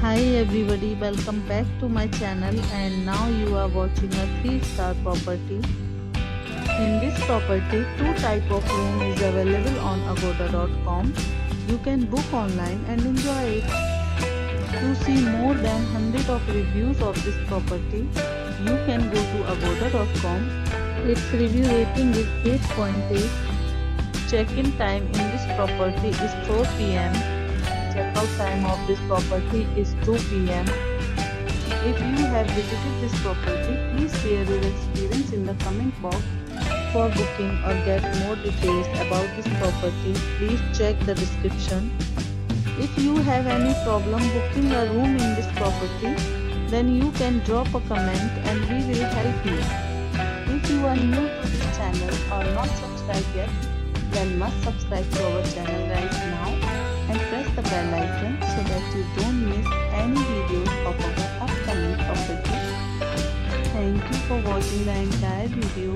Hi everybody, welcome back to my channel and now you are watching a 3-star property. In this property, two type of room is available on agoda.com. You can book online and enjoy it. To see more than 100 of reviews of this property, you can go to agoda.com. Its review rating is 8.8. Check-in time in this property is 4 p.m. Check-out time of this property is 2 p.m. If you have visited this property, please share your experience in the comment box. For booking or get more details about this property, please check the description. If you have any problem booking a room in this property, then you can drop a comment and we will help you. If you are new to this channel or not subscribed yet, then must subscribe to our channel right now and press the bell icon so that you don't miss any videos of our upcoming property. Thank you for watching the entire video.